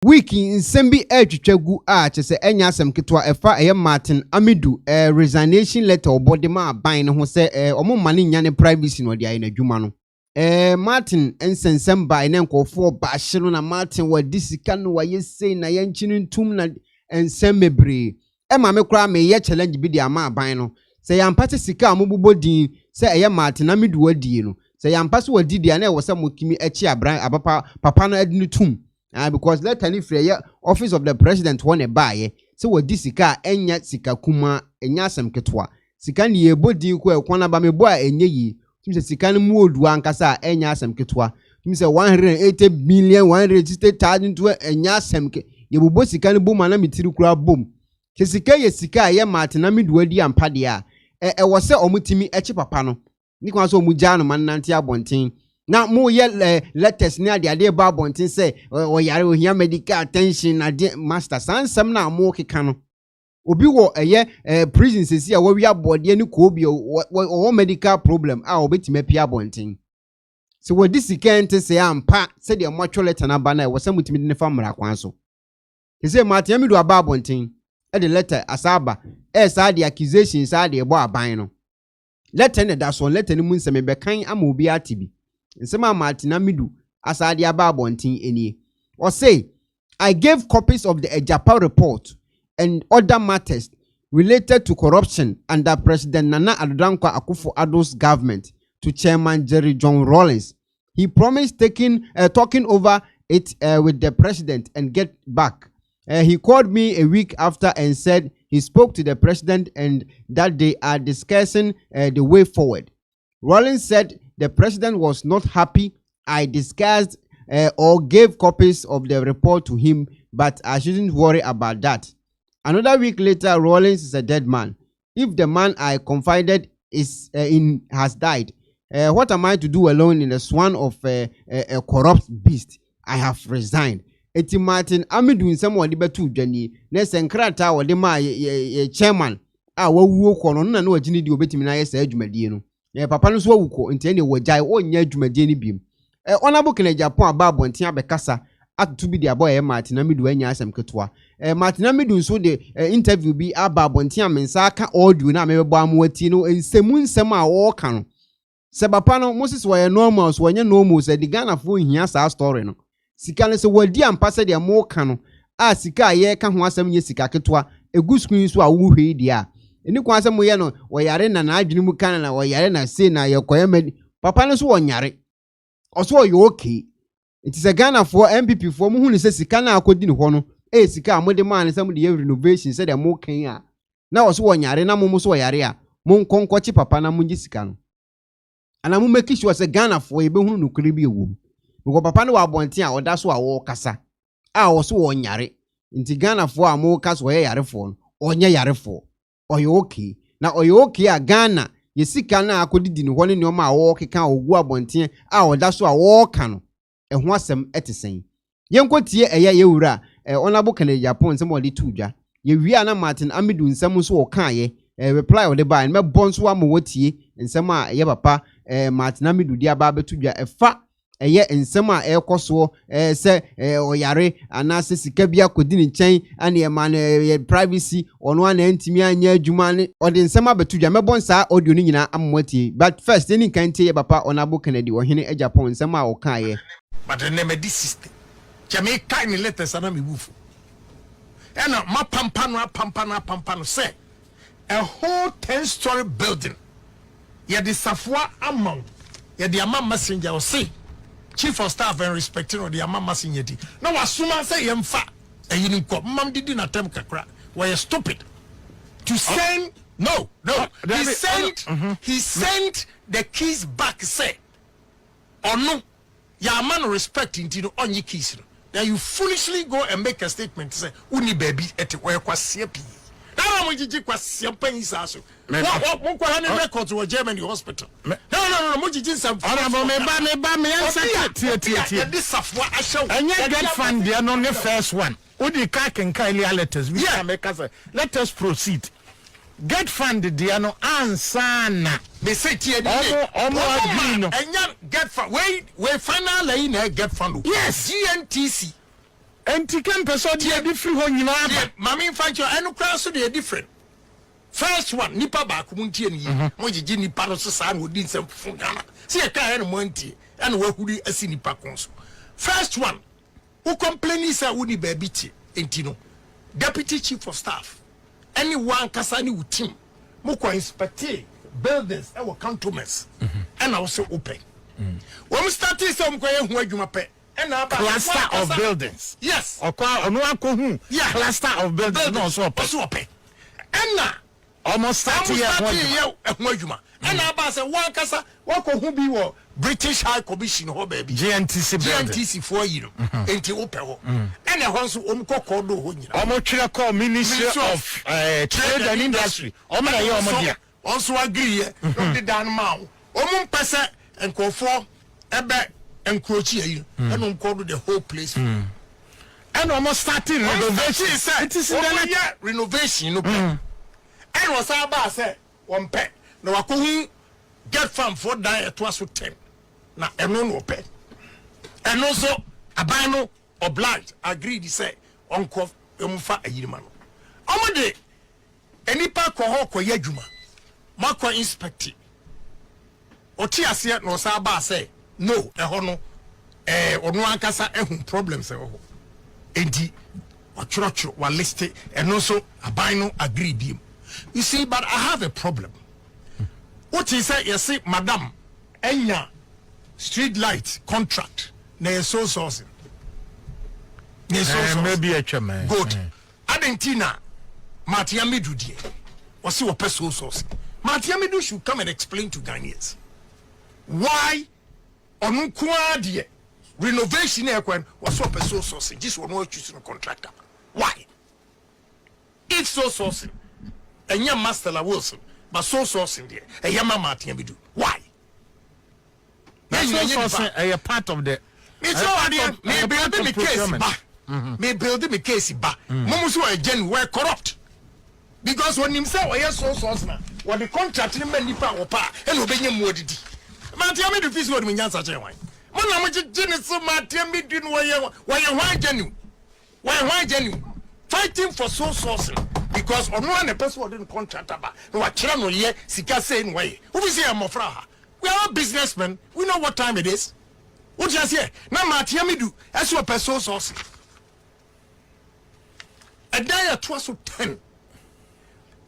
Wiki in Sembi Edgegu chese enya sem ketwa efa Martin Amidu resignation letter obodema ban ho se omo mane nyane privacy no dia na dwuma no Martin ensensem ba ne nkofo ba hye na Martin wa disika no wa yesei na yenchinu ntum na ensem mebre ma me kra me ye challenge bi dia ma ban no se yampate sika amobobodin se Martin Amidu wadie no se yampase wadi dia na wo se mokimi achi abran abapa papa no adinu tum. Because let any free office of the president want a buy, so what this sika enya sika kuma enya sem ketwa. Sika ni ebodi ko ekwonaba me boa enye yi. Tum sika ni mu odu ankasa enya sem ketwa. Tum 180 million 160,000 to enya sem ke. Ye bobo sika ni bom na mitiri kura bom. Ke sika ye sika ye Martin Amidu adi ampade a wo se omutimi echi papa no. Ni kwa so omugya no man nante abonten. Now, more yet letters near the idea Babontin say, or yare here medical attention, master son, some now more cano. Obi wo a prison says here where we are body any cobio or medical problem. I'll bet me Pia Bonting. So what this can't say, I'm pat, said the mutual letter and banner was some with me in the family. He said, Martin, Amidu Babontin, at the letter Asaba, I the accusations are the boy bino. Let any that's one let any moon some be kind and will be at TB. Nsema Martin Amidu Asade ababontin eni. Or say, I gave copies of the Agyapong report and other matters related to corruption under President Nana Dankwah Akufo-Addo's government to Chairman Jerry John Rawlings. He promised talking over it with the president and get back. He called me a week after and said he spoke to the president and that they are discussing the way forward. Rawlings said the president was not happy. I discussed or gave copies of the report to him, but I shouldn't worry about that. Another week later, Rawlings is a dead man. If the man I confided in has died, what am I to do alone in the swan of a corrupt beast? I have resigned. Eti Martin Amidu nsemo betu dwani na senkrata wode ma chairman a wawuo kono na na wagini di obetimi na yesa adwumadie no. Papa no so awuko nti ene wajai onya adwumadie ni biem. Onabo kene Agyapong ababonten abekasa atu bi dia boy Martin Amidu anya asem ketwa. Martin Amidu nso de interview bi ababonten amensa aka audio na mebebo amwati no nsem a wo ka no. Se papa no Moses wo normal so wanya normal se di Ghana fo hia sa story no. Sika ne se wadi ampase de mo ka no. A sika ye ka ho asem nye sika ketwa egu screen so a wo hwe dia. Eni kwa asem ye no wo yare na na adwene mu kan na wo yare na se na ye koye madi. Papa no so wo nyare. Oso yo okay. It is a Ghana for MPP for mu hu ne se sika na akodi ne ho no. Sika amode man ne sam de renovation se de mo kan a. Na oso wo nyare na mo so wo yare a. Mo nkonkochi papa na mo ngi sika no. Ana mo make sure se Ghana for ye be hu no kure bi ewo. Because papa no wa bonten a oda so a wo kasa. A oso wo nyare. Nti Ghana for a mo kasa wo yare for no. Onye yare for. Oyo okay. Na oyo okay a Ghana ye sika na akodidi ne ho ne nyoma a wo keka ogu abonten a oda so a wo ka no. Ho asem etesen. Yenkotie ye wura onabo kana Agyapong nsem odi tudwa. Ye wi na Martin Amidu nsem so wo kan ye reply odi ba me bon so amowotie nsem a ye papa Martin Amidu di aba betudwa efa eye nsem a ekoso se oyare anase sika bia kodi ne nchen ane man privacy ono ana ntimi anya adwuma ne odi nsem abetudwa me bon sa audio ni nyina amowotie. But first any kan tie ye papa onabo kana di ohene Agyapong nsem a wo kan ye. But the name of this system. Jamaica kind of letters and I'm woof. And my pampano say a whole 10-story building. Yeah, the Safwa amount. Yeah, the Imam Messenger will say Chief of Staff and respecting of the Imam Messenger. Now, as soon as I am fat, and you didn't Mom didn't attempt to crack. Why you stupid? To send no. He sent the keys back, say, or no. Ya man respect into the only keys. Then you foolishly go and make a statement say, "Uni baby at where kwasiapi." Now I'm going to kwasiapi is also. What record to a Germany hospital? No. Mujiji some. Me answer. This Afia I show. And you get fund there on the first one. Udi kaken kaili letters. Yeah, make us. Let us proceed. Get funded, Diano Ansana. They say, and get fund. Wait, finally, get fund. Yes, GNTC. enti kan person dey different ho nyina aba Maame fancho enu kra so dey different. First one nipa ba ko muntie ni mo gigi nipa no so sa na odi nsem fufu Ghana. See e ka enu mo ntie and we huri asi nipa konso. First one who complain say we ni ba bi tie enti no deputy chief of staff anyone kasa ni team mo ko inspect buildings e wo cantonments and also open. When start say mo ko ye hu adwuma pe cluster of buildings. Yes. Okwa onu akohu. Yeah. Cluster of buildings. No so open. Enna almost 30 years ehunadwuma. Enna ba say one kasa wakohu bi wo British High Commission ho baby. GNTC building. GNTC for you. Enti open ho. Enna ho so omkoko do ho nyina. Omo twere call Ministry of Trade and Industry. Omo na ye omo dia. Also agree here. The dan ma. Omo mpese enkofo ebe encroach here and called the whole place and almost starting renovation. It is renovation no and was about say one pet no I get farm for die at was 10 now and no pet and also abano obliged agreed say uncle umfa ayirman omode any pa ko ho ko yadwuma makwa inspect oti ase no sa ba say no eho no onu ankasa ehun problems eho enti ochrochro wa list and also aban no agree biem. You see, but I have a problem. What is say you see madam enya street light contract na so sourcing maybe a chairman good Adentina Amidu die was see what person sourcing Amidu should come and explain to Ghanaians why on die renovation ekwen was so person sourcing this one no choose no contractor why it's so sourcing and your master la Wilson but so sourcing there and your mama Amidu why that's so sourcing a part of the it's all may build me case ba may build me case ba momuso agent were corrupt because when himself was so sourcing what the contract ni man nipa opa and obenya mu odidi Amidu fees what me nyansa che wan mo na mo gene so Amidu no why why genuine fighting for so sourcing because on one person who didn't contract about no akira no ye sika say in way who be say amofra ha we are all businessmen we know what time it is what you say na Amidu as your person sourcing a day at 10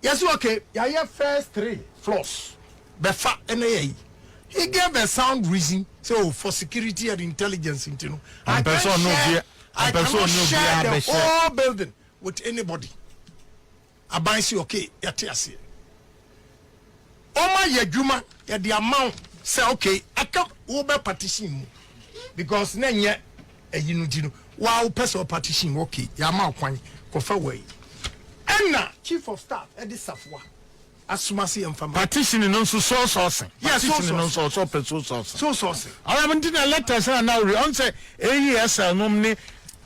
yes okay ya first 3 floors befa NAA he gave a sound reason so for security and intelligence you know I cannot share the whole building with anybody. Abansi okay, yate ase. Oma yadwuma ya the amount say okay, aka wo be partition because na nye eyinugino wa wo person partition okay, ya ma kwan kofa wey. Enna chief of staff Edi Safwa asumasi emfama partition no so sourcing. Yes, partition no so person sourcing. So sourcing. Ara bin na letters na we on say AES nomni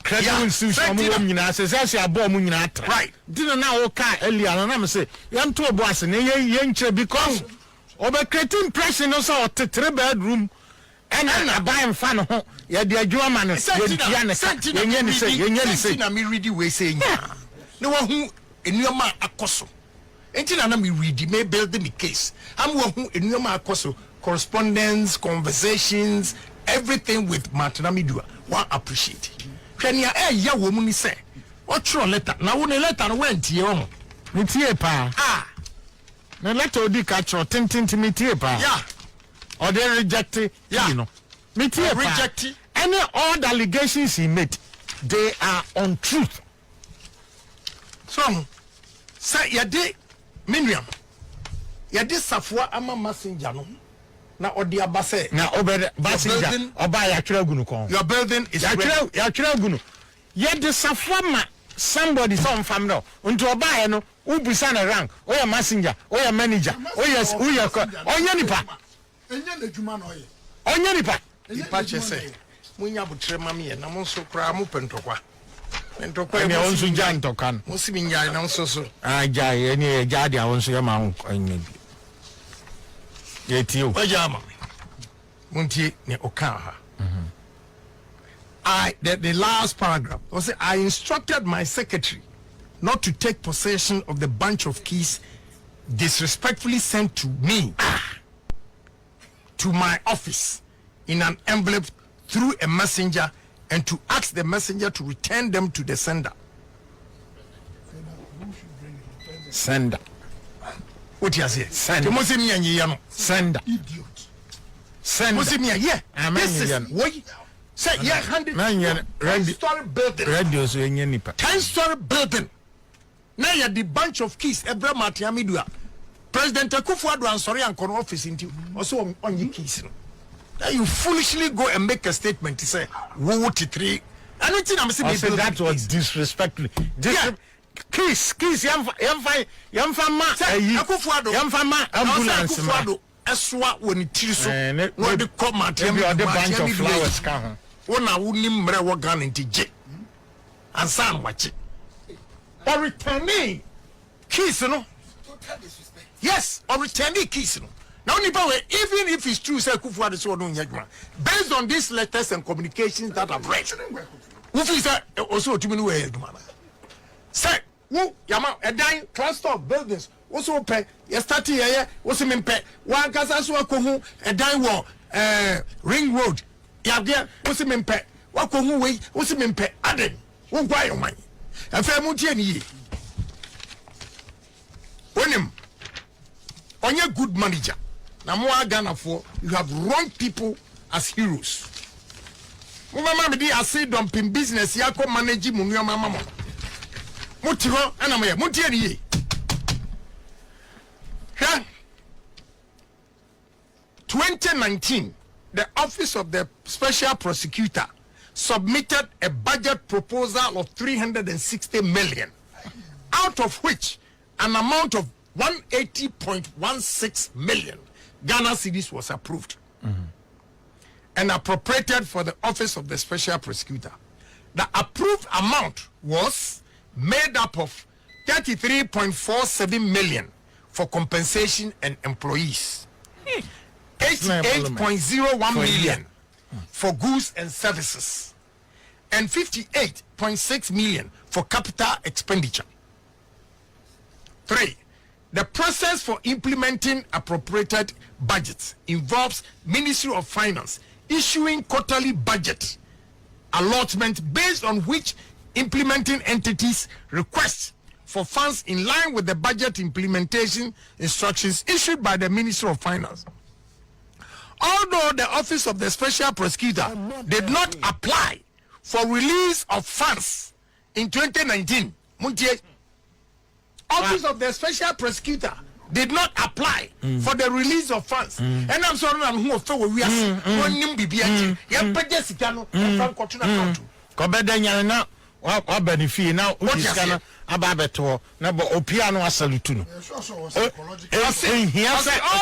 credit institution mo nyina say abo mo nyina atra right dina na wo ka earlier na me say yam to obo ase na ye nkyere because obe creating impression no so 3 bedroom and aban fa no ho ye de adwuma ma no ye tia ne yenye ne say na me read we say nya na wo hu enuoma akoso enti na me read me build me case am wo hu enuoma akoso correspondence conversations everything with Amidu one appreciate Kenya ya wo mu ni say what true letter na wo ne letter no went here on me tie pa na letter odi ka tro tintin me tie pa yeah or they reject it you know me tie pa reject any all the allegations he made they are untruth so say ya de Miriam ya de Safwa ama messenger no na odi abase na obere messenger oba ya twere gunu kon your building is ya twere gunu ye de Safwa ma somebody some family unto oba ye no ubusa na rank oya messenger oya manager oya onya nipa enye na djuma na oye onya nipa ipa chese munya butre mami ye na monso kra mu pentokwa ene onso ja ntokan musimi nya na onso so ja ene ja dia onso ya ma onye bi ye tio ojama muntie ne oka ha the last paragraph was I instructed my secretary not to take possession of the bunch of keys disrespectfully sent to me to my office in an envelope through a messenger and to ask the messenger to return them to the sender. Sender. What you say? Sender. Sender. Idiot. Sender. Yeah. This is what. Say yeah, 10-story building. 10-story building. Now you the bunch of keys. Every Amidu. President Akufo-Addo ansori ankono office into also on your keys. Now you foolishly go and make a statement to say wo titri. I don't think I'm saying that was disrespectful. Keys yamfa ma Akufo-Addo ambulance ma eswa woni tiriso no de command the bunch of flowers ka ho wona woni mre wo gan ntije ansa wache or returning keys no. Yes, or returning keys no. Now even if it's true say Akufo-Addo so no nyadwa based on these letters and communications that I've read who feels also to me no eduma say who yama edan cluster of buildings also pay you start here what's me pay one kasa so akohu edan wo ring road ya there what's me pay wakohu we what's me pay aden won kwa yo man afa mu tie ni onim onye good manager na mo Ghana for you have wrong people as heroes mo mama me di Asiedu Nketia business ya ko manage mu nua mama Mutiro and I'm Mutieri. 2019, the Office of the Special Prosecutor submitted a budget proposal of 360 million, out of which an amount of 180.16 million Ghana cedis was approved and appropriated for the Office of the Special Prosecutor. The approved amount was made up of 33.47 million for compensation and employees, 88.01 million for goods and services, and 58.6 million for capital expenditure. 3. The process for implementing appropriated budgets involves Ministry of Finance issuing quarterly budget allotment based on which implementing entities request for funds in line with the budget implementation instructions issued by the Ministry of Finance. Although the Office of the Special Prosecutor did not apply for release of funds in 2019, Office of the Special Prosecutor did not apply for the release of funds. And I'm sorry, I'm who for we are one BBH. Wa benefit now what is kana ababeto na bo opiano asalutu no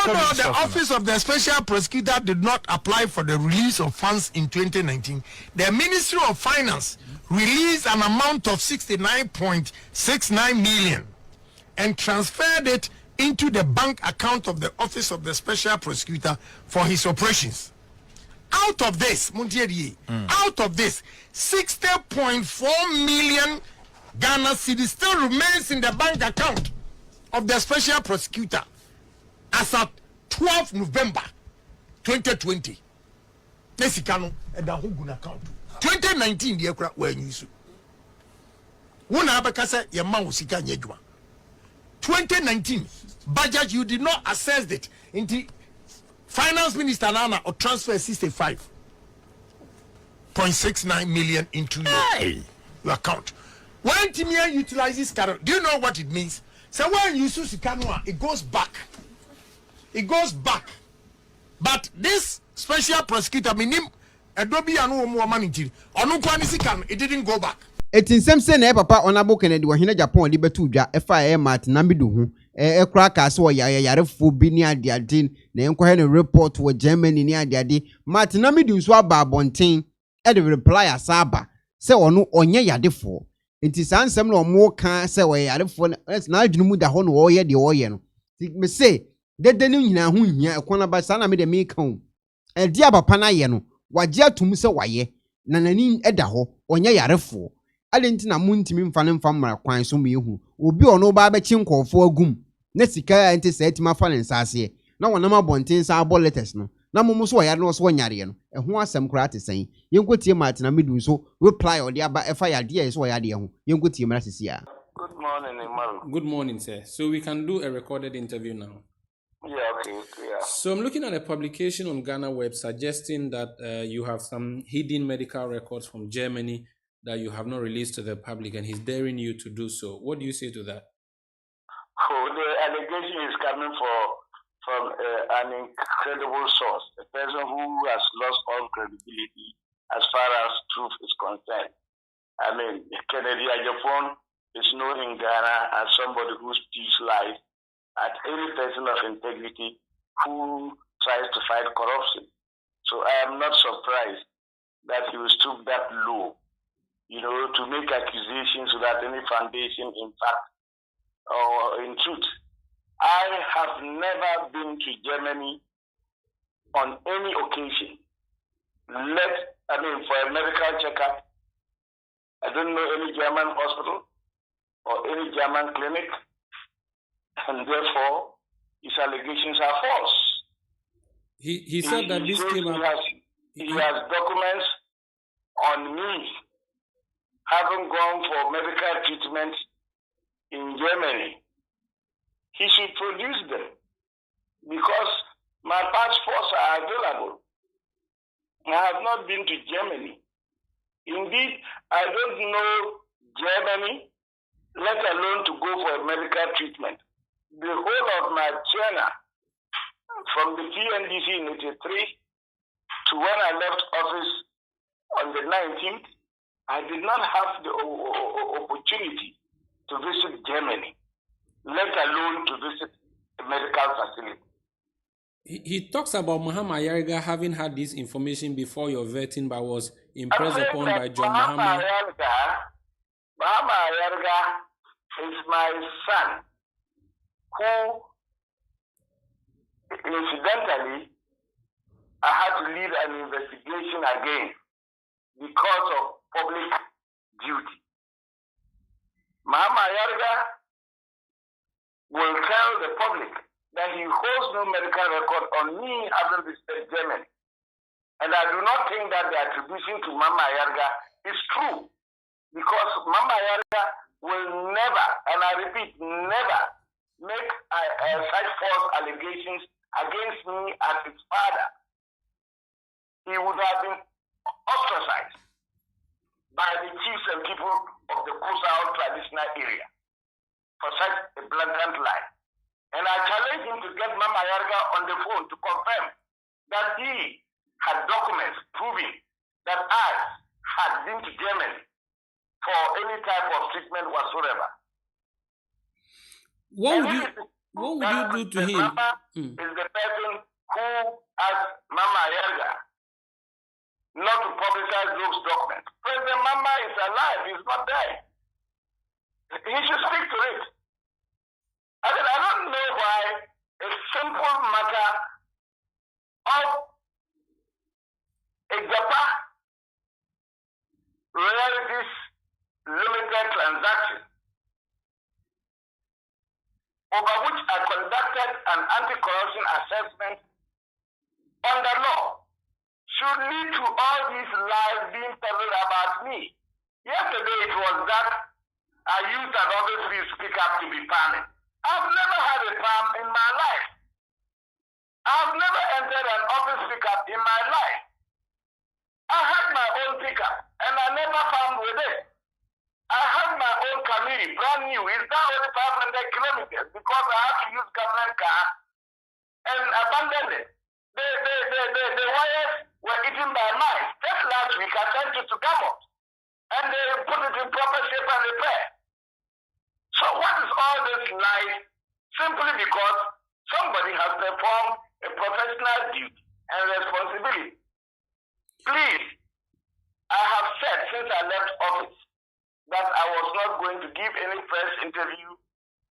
although the Office of the Special Prosecutor did not apply for the release of funds in 2019, the Ministry of Finance released an amount of 69.69 million and transferred it into the bank account of the Office of the Special Prosecutor for his operations. Out of this, out of this, 60.4 million Ghana cedis still remains in the bank account of the Special Prosecutor as at 12 November 2020. Nesikano and the Hugun account. 2019, the aircraft were in use. One abakasa yama usika nyejwa. 2019 budget you did not assess it into Finance Minister Nana or transfer 65.69 million into your account. When Timia utilizes Karo, do you know what it means? So when you use Kanwa, it goes back. It goes back. But this special prosecutor, minim Adobe and more money, it didn't go back. Etin semse na papa onabo Kennedy wo hene Japan de betu dwa FIA mat na Amidu hu ekra ka so yarefo bi ni ade na enko he report wo Germany ni ade mat na Amidu so aba abonten e de reply asaba se ono onye yadefo enti sansem na omo ka se wo yarefo na adwunu mu da ho no wo ye de wo ye no me say dede ni nyina ho hia ekonaba sa na me de me kan e dia papa na ye no wagye atum se waye na nani eda ho onye yarefo adenti na muntimi mfa ne mfa mara kwan so mehu obi ono ba be chi nkofo agum na sika ente sa etima fa ne nsase na wonam abonten sa abo letters no na momo so yare no so nyare no eho asem kura te sen yenkotie Martin Amidu so reply odi aba efa yade e so yade ho yenkotie mara sisia. Good morning, Imaru. Good morning, sir. So we can do a recorded interview now. Yeah, okay, yeah. So I'm looking at a publication on Ghana Web suggesting that you have some hidden medical records from Germany that you have not released to the public, and he's daring you to do so. What do you say to that? Oh, the allegation is coming from an incredible source, a person who has lost all credibility as far as truth is concerned. I mean, Kennedy Agyapong is known in Ghana as somebody who speaks lies at any person of integrity who tries to fight corruption. So I am not surprised that he will stoop that low, to make accusations without any foundation in fact or in truth. I have never been to Germany on any occasion. For a medical checkup. I don't know any German hospital or any German clinic, and therefore his allegations are false. He said that this came up. He has documents on me having gone for medical treatment in Germany. He should produce them because my passports are available. I have not been to Germany. Indeed, I don't know Germany, let alone to go for a medical treatment. The whole of my journey from the PNDC in 1983 to when I left office on the 19th, I did not have the opportunity to visit Germany, let alone to visit a medical facility. He talks about Mahama Ayariga having had this information before your vetting, but was impressed upon by John Mahama. Mahama Ayariga is my son, who, incidentally, I had to lead an investigation again because of public duty. Mahama Ayariga will tell the public that he holds no medical record on me having visited Germany. And I do not think that the attribution to Mahama Ayariga is true, because Mahama Ayariga will never, and I repeat, never make such false allegations against me as his father. He would have been ostracized by the chiefs and people of the Kusao traditional area for such a blatant lie. And I challenge him to get Mahama Ayariga on the phone to confirm that he had documents proving that I had been to Germany for any type of treatment whatsoever. What would you do to him? Is the person who asked Mahama Ayariga not to publicize those documents. President Mahama is alive, he's not dead. He should speak to it. I don't know why a simple matter of a Japan Royalties Limited transaction, over which I conducted an anti-corruption assessment under law, should lead to all these lies being peddled about me. Yesterday it was that I used an office speak up to be panicked. I've never had a palm in my life. I've never entered an office pickup in my life. I had my own pickup and I never farmed with it. I had my own Camry, brand new. It's now only 500 kilometers because I had to use government car and abandoned it. The wires were eaten by mice. Just last week I sent it to Gamot and they put it in proper shape and repair. So what is all this lies? Simply because somebody has performed a professional duty and responsibility. Please, I have said since I left office that I was not going to give any press interview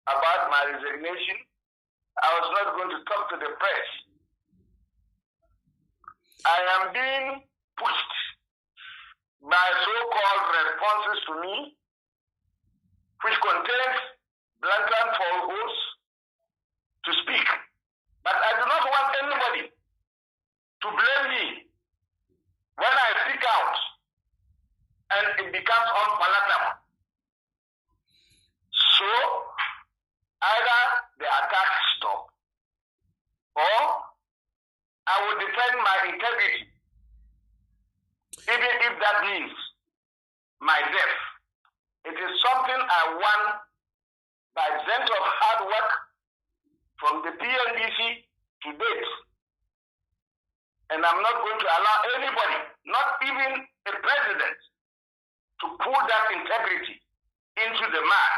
about my resignation. I was not going to talk to the press. I am being pushed by so-called responses to me, which contains blatant falsehoods to speak. But I do not want anybody to blame me when I speak out and it becomes unpalatable. So, either the attack stop or I will defend my integrity, even if that means my death. It is something I won by dint of hard work from the PNDC to date. And I'm not going to allow anybody, not even a president, to pull that integrity into the mud.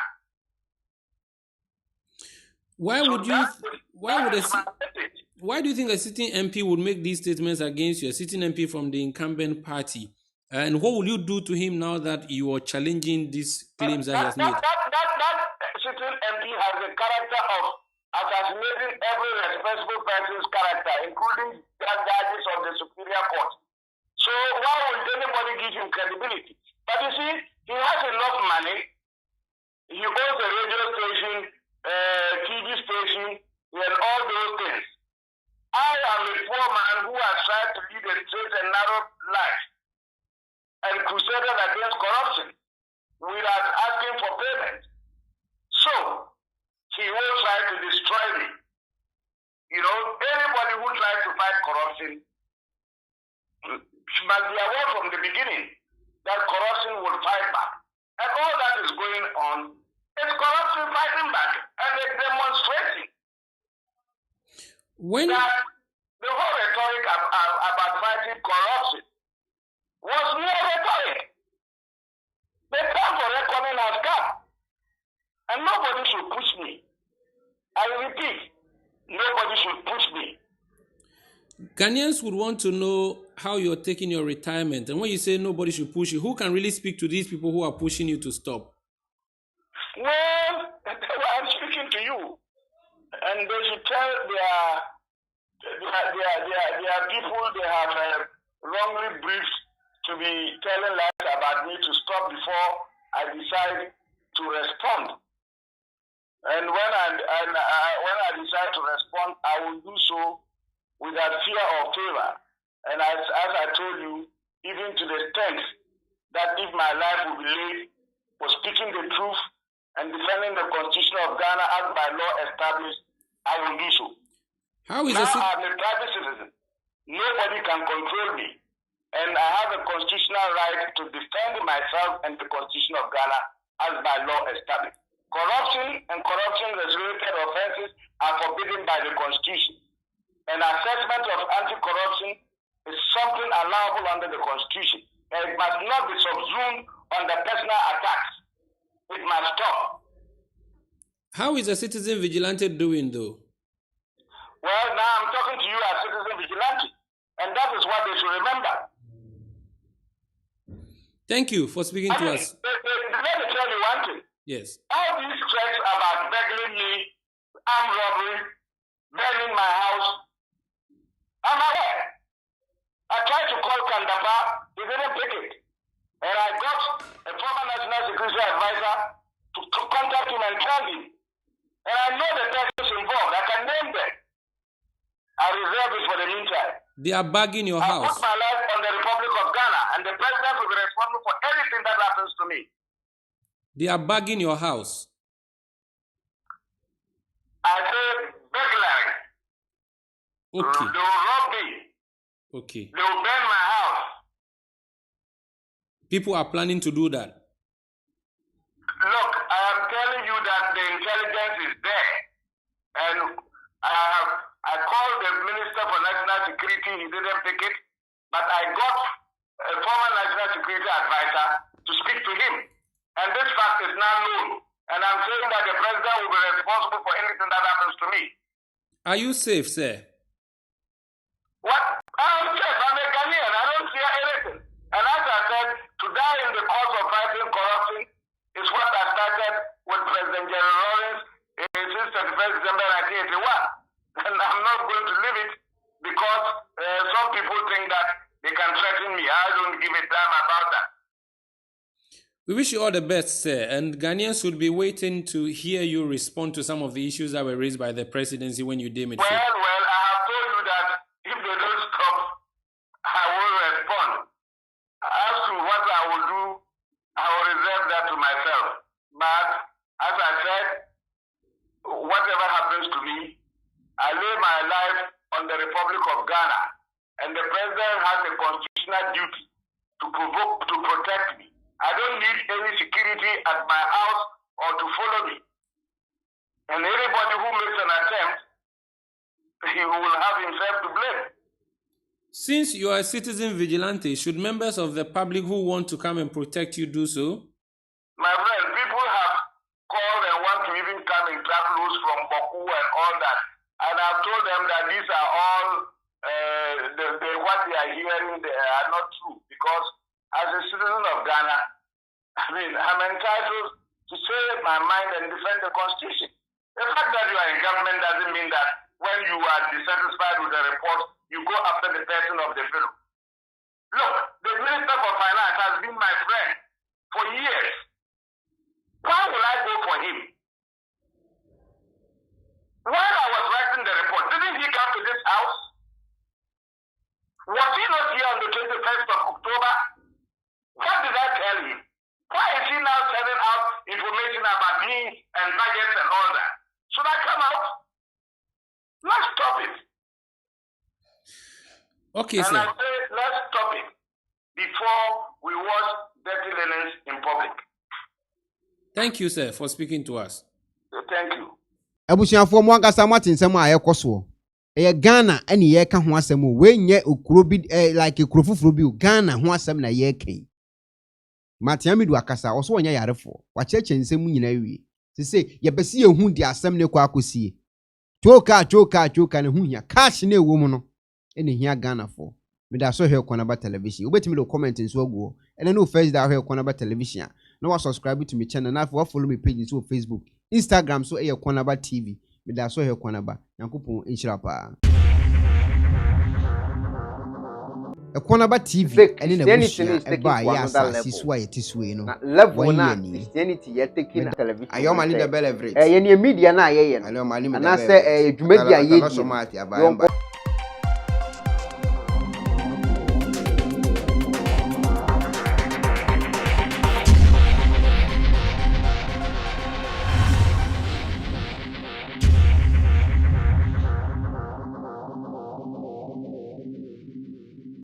Why do you think a sitting MP would make these statements against you, a sitting MP from the incumbent party? And what will you do to him now that you are challenging these claims that he has made? That sitting MP has a character of assassinating every responsible person's character, including judges of the Superior Court. So why would anybody give him credibility? But you see, he has enough money. He owns a radio station, TV station, and all those things. I am a poor man who has tried to lead a straight and narrow life and crusaded against corruption without asking for payment. So, he will try to destroy me. You know, anybody who tries to fight corruption must be aware from the beginning that corruption will fight back. And all that is going on is corruption fighting back and they're demonstrating that the whole rhetoric about fighting corruption was mere rhetoric. The time for reckoning has come. And nobody should push me. I repeat, nobody should push me. Ghanaians would want to know how you're taking your retirement. And when you say nobody should push you, who can really speak to these people who are pushing you to stop? Well, I'm speaking to you. And they should tell their people they have wrongly briefed to be telling lies about me to stop before I decide to respond. And when I decide to respond, I will do so without fear or favor. And as I told you, even to the extent that if my life will be laid for speaking the truth and defending the Constitution of Ghana as by law established, I will do so. I'm a private citizen. Nobody can control me. And I have a constitutional right to defend myself and the Constitution of Ghana as by law established. Corruption and corruption-related offenses are forbidden by the Constitution. An assessment of anti-corruption is something allowable under the Constitution. And it must not be subsumed under personal attacks. It must stop. How is a citizen vigilante doing, though? Well, now I'm talking to you as citizen vigilante. And that is what they should remember. Thank you for speaking to us. Let me tell you one thing. Yes. All these threats about burgling me, armed robbery, burning my house, I'm aware. I tried to call Kandapa, he didn't pick it. And I got a former National Security Advisor to contact him and tell him. And I know the persons involved. I can name them. I reserve it for the meantime. They are bagging your house. I put my life on the Republic of Ghana, and the president will be responsible for anything that happens to me. They are bagging your house. I say burglary. Okay. They will rob me. Okay. They will burn my house. People are planning to do that. Look, I am telling you that the intelligence is there. And I called the Minister for National Security, he didn't pick it. But I got a former National Security Advisor to speak to him. And this fact is now known. And I'm saying that the president will be responsible for anything that happens to me. Are you safe, sir? What? I'm safe. I'm a Ghanaian. I don't fear anything. And as I said, to die in the cause of fighting corruption is what I started with President General Lawrence since 31st December 1981. And I'm not going to leave it because some people think that they can threaten me. I don't give a damn about that. We wish you all the best, sir, and Ghanaians should be waiting to hear you respond to some of the issues that were raised by the presidency when you deem it Well, fit. I have told you that if they don't stop, I will respond. As to what I will do, I will reserve that to myself. But as I said, whatever happens to me, I lay my life on the Republic of Ghana, and the president has a constitutional duty to protect me. I don't need any security at my house or to follow me. And anybody who makes an attempt, he will have himself to blame. Since you are a citizen vigilante, should members of the public who want to come and protect you do so? My friend, people have called and want to even come and track loose from Boku and all that. And I've told them that these are all, what they are hearing, they are not true. Because as a citizen of Ghana, I'm entitled to say my mind and defend the Constitution. The fact that you are in government doesn't mean that when you are dissatisfied with the report, you go after the person of the fellow. Look, the Minister for Finance has been my friend for years. Why will I go for him? While I was writing the report, didn't he come to this house? Was he not here on the 21st of October? What did I tell him? Why is he now sending out information about me and budgets and all that? Should I come out? Let's stop it. Okay, and sir. I say, let's stop it before we watch dirty linens in public. Thank you, sir, for speaking to us. Thank you. Abusiafo mo ankasa matensem a yekoso. Ghana ene ye ka ho asem o we nye okuro bi like okuro fufuro bi o Ghana ho asem na ye kan. Amidu akasa oso onya yarefo. Wa cheche nsem nyina wie. Se ye bese ye hu di asem ne kwa akosie. Choka ne hu hia cash na ewo mu no. Ene hia Ghana for. Me da so Ogyam television. Obetimi lo comment nso aguo. Ene no first da Ogyam television. No wa subscribe to my channel. Na for follow me page so Facebook, Instagram so Ogyam TV. Me da so Ogyam. Yankopon inshira pa. Ogyam TV ene na bushia eba ya asasi so ayetisuwe no. Level na Christianity ye taking television. Ayoma ni the bell every. Ye media na ye no. Ayoma ni na say dwumadi aye di.